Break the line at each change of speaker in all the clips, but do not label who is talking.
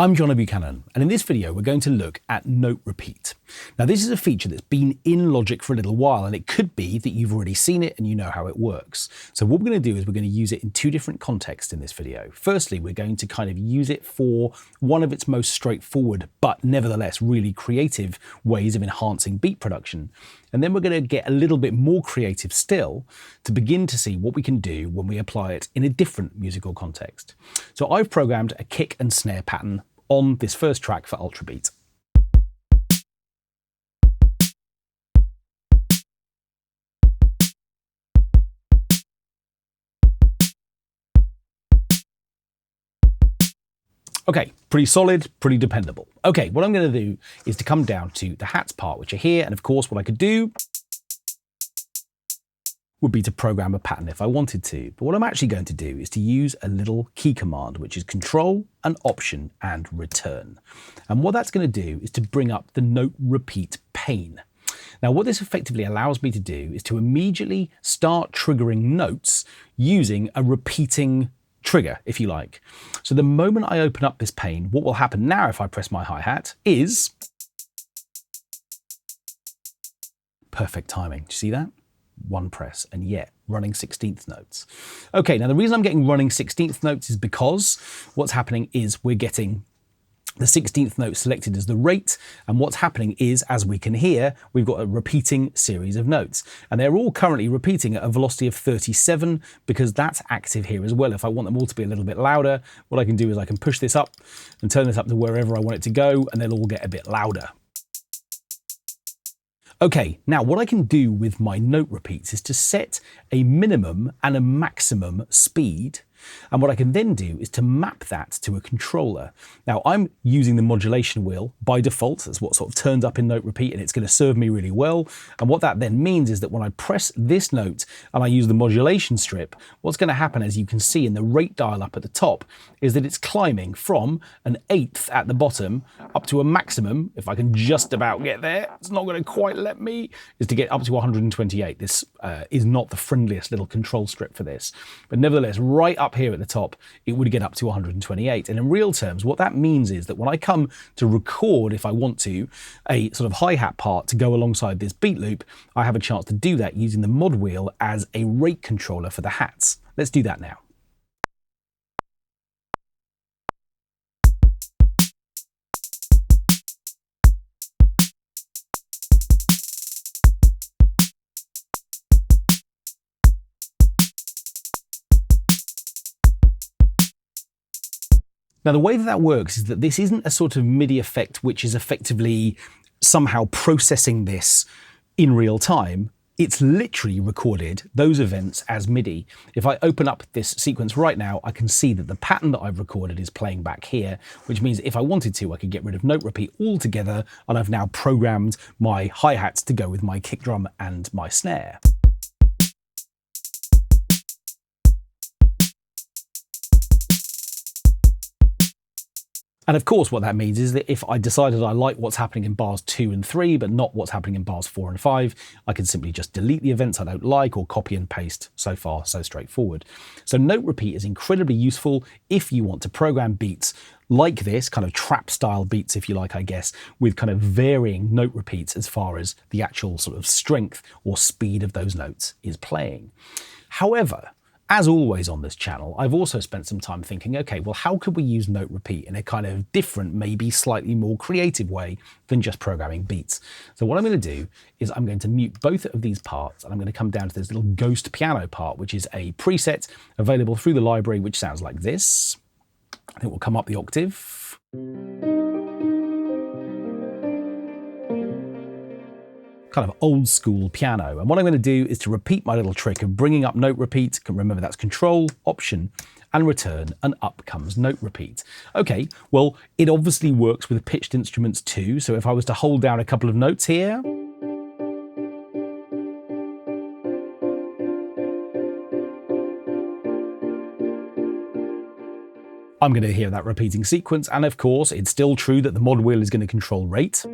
I'm John Buchanan, and in this video we're going to look at note repeat. Now this is a feature that's been in Logic for a little while, and it could be that you've already seen it and you know how it works. So what we're going to do is we're going to use it in two different contexts in this video. Firstly, we're going to kind of use it for one of its most straightforward but nevertheless really creative ways of enhancing beat production. And then we're going to get a little bit more creative still to begin to see what we can do when we apply it in a different musical context. So I've programmed a kick and snare pattern on this first track for Ultrabeat. Okay, pretty solid, pretty dependable. Okay, what I'm going to do is to come down to the hats part, which are here, and of course what I could do would be to program a pattern if I wanted to. But what I'm actually going to do is to use a little key command, which is Control and Option and Return. And what that's going to do is to bring up the note repeat pane. Now what this effectively allows me to do is to immediately start triggering notes using a repeating trigger, if you like. So the moment I open up this pane, what will happen now if I press my hi-hat is perfect timing. Do you see that? One press, and yet running 16th notes. Okay, now the reason I'm getting running 16th notes is because what's happening is we're getting the 16th note selected as the rate, and what's happening is, as we can hear, we've got a repeating series of notes, and they're all currently repeating at a velocity of 37 because that's active here as well. If I want them all to be a little bit louder, what I can do is I can push this up and turn this up to wherever I want it to go, and they'll all get a bit louder. Okay, now what I can do with my note repeats is to set a minimum and a maximum speed. And what I can then do is to map that to a controller. Now I'm using the modulation wheel by default. That's what sort of turns up in note repeat, and it's going to serve me really well. And what that then means is that when I press this note and I use the modulation strip, what's going to happen, as you can see in the rate dial up at the top, is that it's climbing from an eighth at the bottom up to a maximum, if I can just about get there, it's not going to quite let me, is to get up to 128. This is not the friendliest little control strip for this, but nevertheless, right up here at the top, it would get up to 128. And in real terms, what that means is that when I come to record, if I want to, a sort of hi-hat part to go alongside this beat loop, I have a chance to do that using the mod wheel as a rate controller for the hats. Let's do that now. Now, the way that that works is that this isn't a sort of MIDI effect which is effectively somehow processing this in real time. It's literally recorded those events as MIDI. If I open up this sequence right now, I can see that the pattern that I've recorded is playing back here, which means if I wanted to, I could get rid of note repeat altogether, and I've now programmed my hi-hats to go with my kick drum and my snare. And of course, what that means is that if I decided I like what's happening in bars 2 and 3, but not what's happening in bars 4 and 5, I can simply just delete the events I don't like or copy and paste. So far, so straightforward. So note repeat is incredibly useful if you want to program beats like this, kind of trap style beats, if you like, I guess, with kind of varying note repeats as far as the actual sort of strength or speed of those notes is playing. However, as always on this channel, I've also spent some time thinking, okay, well, how could we use note repeat in a kind of different, maybe slightly more creative way than just programming beats? So what I'm going to do is I'm going to mute both of these parts, and I'm going to come down to this little ghost piano part, which is a preset available through the library, which sounds like this. It will come up the octave. Kind of old school piano. And what I'm going to do is to repeat my little trick of bringing up note repeat. Remember, that's Control, Option, and Return, and up comes note repeat. Okay, well, it obviously works with pitched instruments too. So if I was to hold down a couple of notes here, I'm going to hear that repeating sequence. And of course, it's still true that the mod wheel is going to control rate.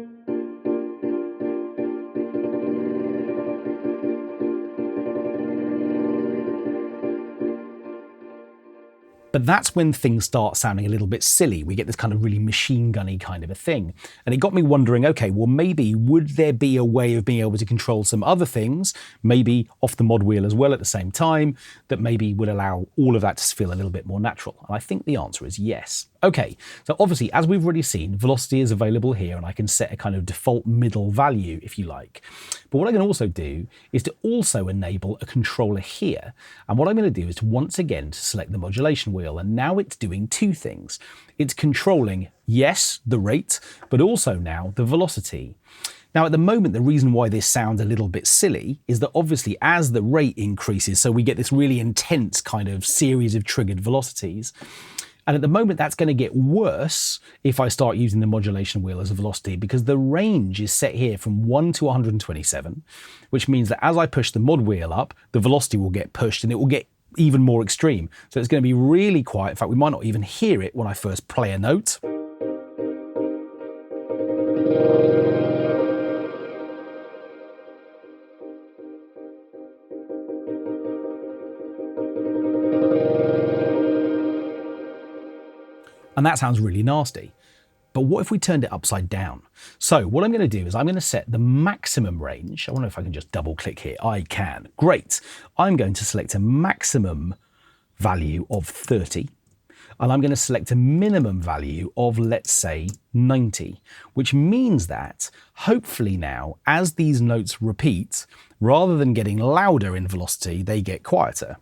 But that's when things start sounding a little bit silly. We get this kind of really machine gunny kind of a thing. And it got me wondering, okay, well, maybe would there be a way of being able to control some other things, maybe off the mod wheel as well at the same time, that maybe would allow all of that to feel a little bit more natural? And I think the answer is yes. Okay, so obviously, as we've already seen, velocity is available here, and I can set a kind of default middle value, if you like. But what I can also do is to also enable a controller here. And what I'm going to do is to once again to select the modulation wheel, and now it's doing two things. It's controlling, yes, the rate, but also now the velocity. Now, at the moment, the reason why this sounds a little bit silly is that obviously as the rate increases, so we get this really intense kind of series of triggered velocities. And at the moment, that's going to get worse if I start using the modulation wheel as a velocity, because the range is set here from 1 to 127, which means that as I push the mod wheel up, the velocity will get pushed and it will get even more extreme. So it's going to be really quiet. In fact, we might not even hear it when I first play a note. And that sounds really nasty. But what if we turned it upside down? So what I'm going to do is I'm going to set the maximum range. I wonder if I can just double click here. I can. Great. I'm going to select a maximum value of 30. And I'm going to select a minimum value of, let's say, 90, which means that hopefully now, as these notes repeat, rather than getting louder in velocity, they get quieter.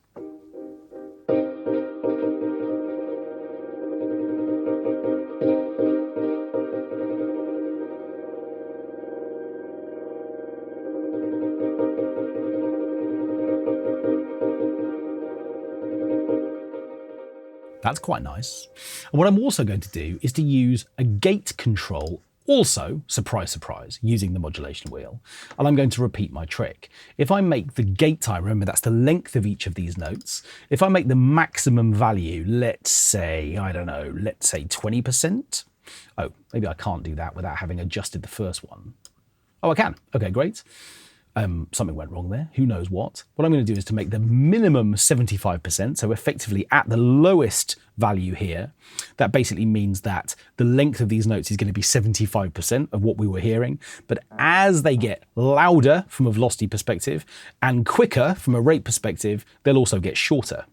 That's quite nice. And what I'm also going to do is to use a gate control, also, surprise, surprise, using the modulation wheel. And I'm going to repeat my trick. If I make the gate time, remember that's the length of each of these notes. If I make the maximum value, let's say, I don't know, let's say 20%. Oh, maybe I can't do that without having adjusted the first one. Oh, I can. Okay, great. Something went wrong there, who knows what. What I'm going to do is to make the minimum 75%, so effectively at the lowest value here. That basically means that the length of these notes is going to be 75% of what we were hearing. But as they get louder from a velocity perspective and quicker from a rate perspective, they'll also get shorter.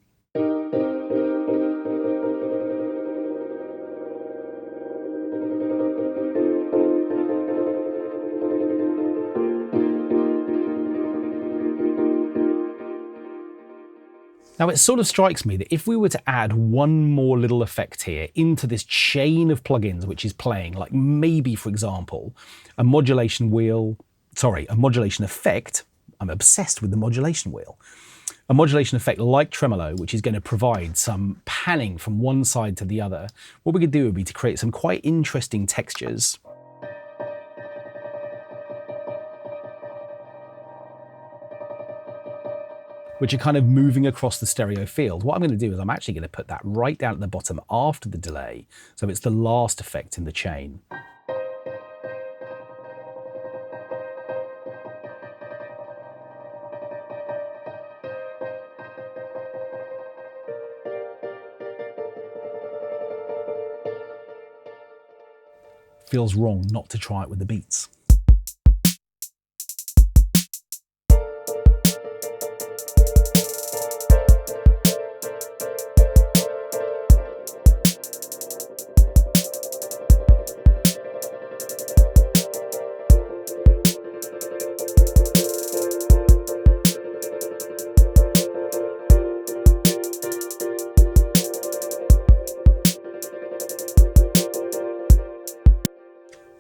Now, it sort of strikes me that if we were to add one more little effect here into this chain of plugins which is playing, like maybe, for example, a modulation effect, I'm obsessed with the modulation wheel, a modulation effect like Tremolo, which is going to provide some panning from one side to the other, what we could do would be to create some quite interesting textures. Which are kind of moving across the stereo field. What I'm going to do is I'm actually going to put that right down at the bottom after the delay, so it's the last effect in the chain. Feels wrong not to try it with the beats.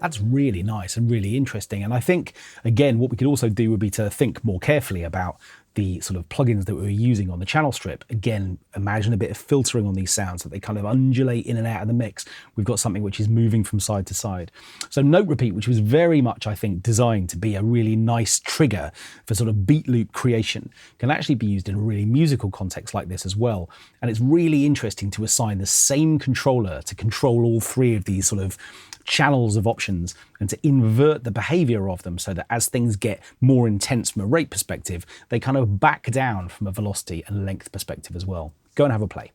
That's really nice and really interesting. And I think, again, what we could also do would be to think more carefully about the sort of plugins that we were using on the channel strip. Again, imagine a bit of filtering on these sounds so they kind of undulate in and out of the mix. We've got something which is moving from side to side. So note repeat, which was very much, I think, designed to be a really nice trigger for sort of beat loop creation, can actually be used in a really musical context like this as well. And it's really interesting to assign the same controller to control all three of these sort of channels of options and to invert the behavior of them so that as things get more intense from a rate perspective, they kind of back down from a velocity and length perspective as well. Go and have a play.